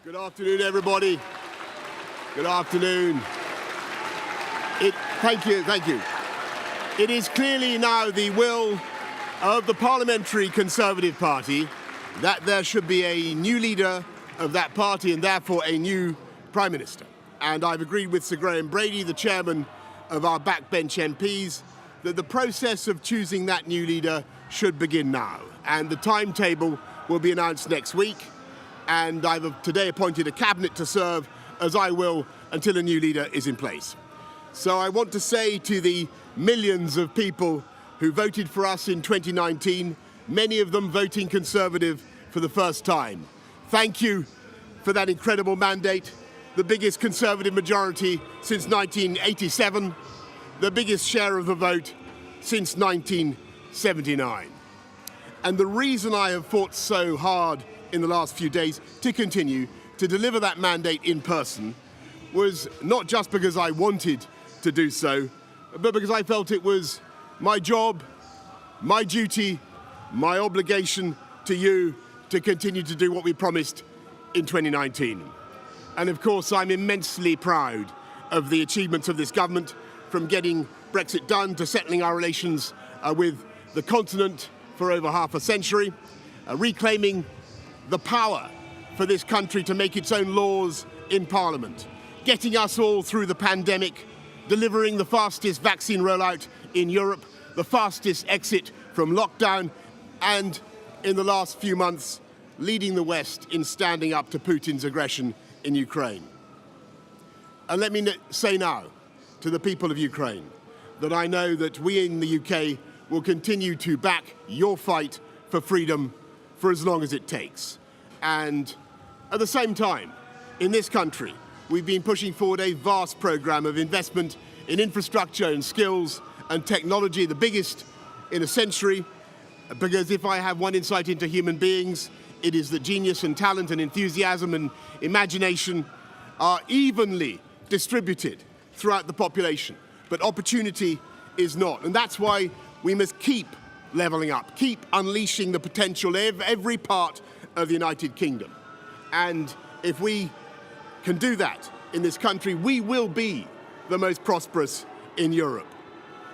Good afternoon, everybody. Good afternoon. Thank you. It is clearly now the will of the Parliamentary Conservative Party that there should be a new leader of that party and therefore a new Prime Minister. And I've agreed with Sir Graham Brady, the chairman of our backbench MPs, that the process of choosing that new leader should begin now. And the timetable will be announced next week. And I've today appointed a cabinet to serve, as I will, until a new leader is in place. So I want to say to the millions of people who voted for us in 2019, many of them voting Conservative for the first time, thank you for that incredible mandate, the biggest Conservative majority since 1987, the biggest share of the vote since 1979. And the reason I have fought so hard in the last few days to continue to deliver that mandate in person was not just because I wanted to do so, but because I felt it was my job, my duty, my obligation to you to continue to do what we promised in 2019. And of course, I'm immensely proud of the achievements of this government, from getting Brexit done to settling our relations with the continent for over half a century, reclaiming the power for this country to make its own laws in Parliament, getting us all through the pandemic, delivering the fastest vaccine rollout in Europe, the fastest exit from lockdown, and in the last few months, leading the West in standing up to Putin's aggression in Ukraine. And let me say now to the people of Ukraine that I know that we in the UK will continue to back your fight for freedom for as long as it takes. And at the same time, in this country, we've been pushing forward a vast programme of investment in infrastructure and skills and technology, the biggest in a century, because if I have one insight into human beings, it is that genius and talent and enthusiasm and imagination are evenly distributed throughout the population, but opportunity is not. And that's why we must keep levelling up, keep unleashing the potential of every part of the United Kingdom. And if we can do that in this country, we will be the most prosperous in Europe.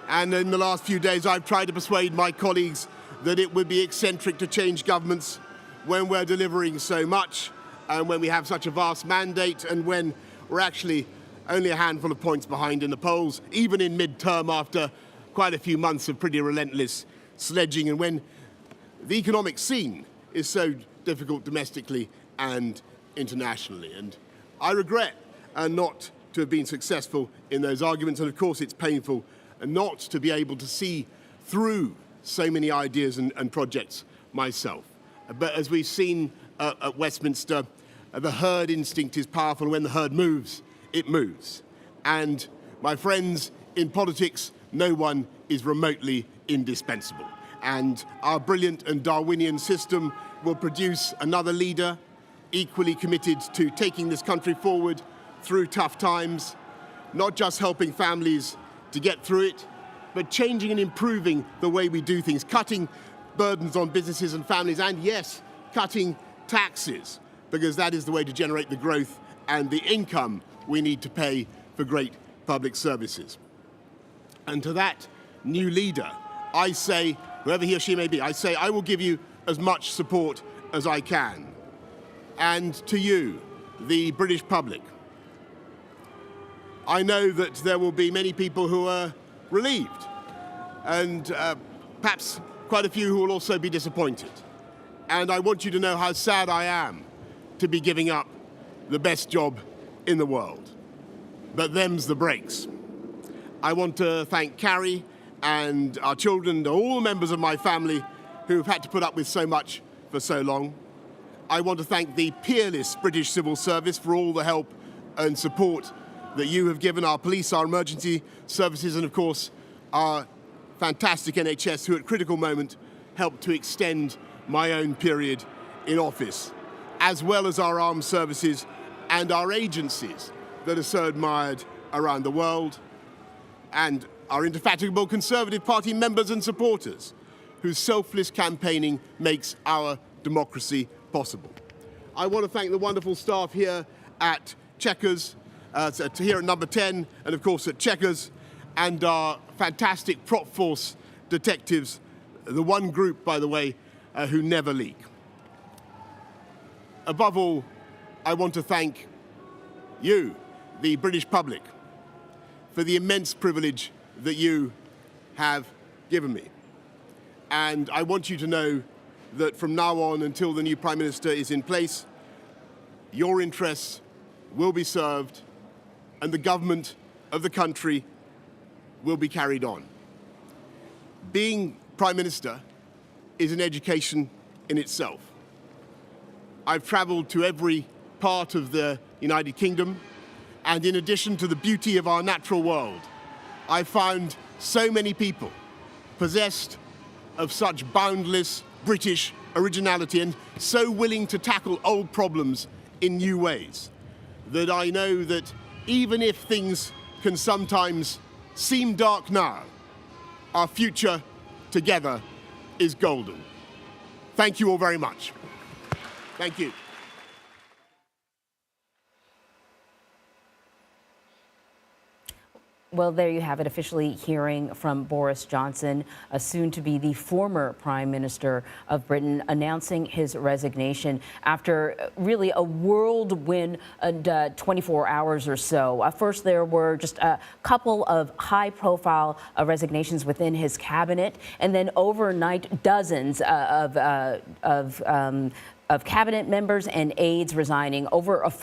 And in the last few days, I've tried to persuade my colleagues that it would be eccentric to change governments when we're delivering so much, and when we have such a vast mandate, and when we're actually only a handful of points behind in the polls, even in mid-term after quite a few months of pretty relentless sledging, and when the economic scene is so difficult domestically and internationally. And I regret not to have been successful in those arguments, and of course it's painful not to be able to see through so many ideas and projects myself. But as we've seen at Westminster, the herd instinct is powerful. When the herd moves, it moves. And my friends, in politics, no one is remotely indispensable. And our brilliant and Darwinian system will produce another leader equally committed to taking this country forward through tough times, not just helping families to get through it, but changing and improving the way we do things, cutting burdens on businesses and families, and yes, cutting taxes, because that is the way to generate the growth and the income we need to pay for great public services. And to that new leader, I say, whoever he or she may be, I say I will give you as much support as I can. And to you, the British public, I know that there will be many people who are relieved, and perhaps quite a few who will also be disappointed. And I want you to know how sad I am to be giving up the best job in the world. But them's the breaks. I want to thank Carrie and our children and all the members of my family who have had to put up with so much for so long. I want to thank the peerless British civil service for all the help and support that you have given our police, our emergency services, and of course our fantastic NHS, who at critical moment helped to extend my own period in office, as well as our armed services and our agencies that are so admired around the world, and our indefatigable Conservative Party members and supporters, whose selfless campaigning makes our democracy possible. I want to thank the wonderful staff here at Chequers, here at Number 10, and of course at Chequers, and our fantastic prop force detectives, the one group, by the way, who never leak. Above all, I want to thank you, the British public, for the immense privilege that you have given me. And I want you to know that from now on until the new Prime Minister is in place, your interests will be served and the government of the country will be carried on. Being Prime Minister is an education in itself. I've travelled to every part of the United Kingdom, and in addition to the beauty of our natural world, I found so many people possessed of such boundless British originality and so willing to tackle old problems in new ways that I know that even if things can sometimes seem dark now, our future together is golden. Thank you all very much. Thank you. Well, there you have it, officially hearing from Boris Johnson, soon to be the former Prime Minister of Britain, announcing his resignation after really a whirlwind 24 hours or so. First, there were just a couple of high-profile resignations within his cabinet, and then overnight, dozens of cabinet members and aides resigning over a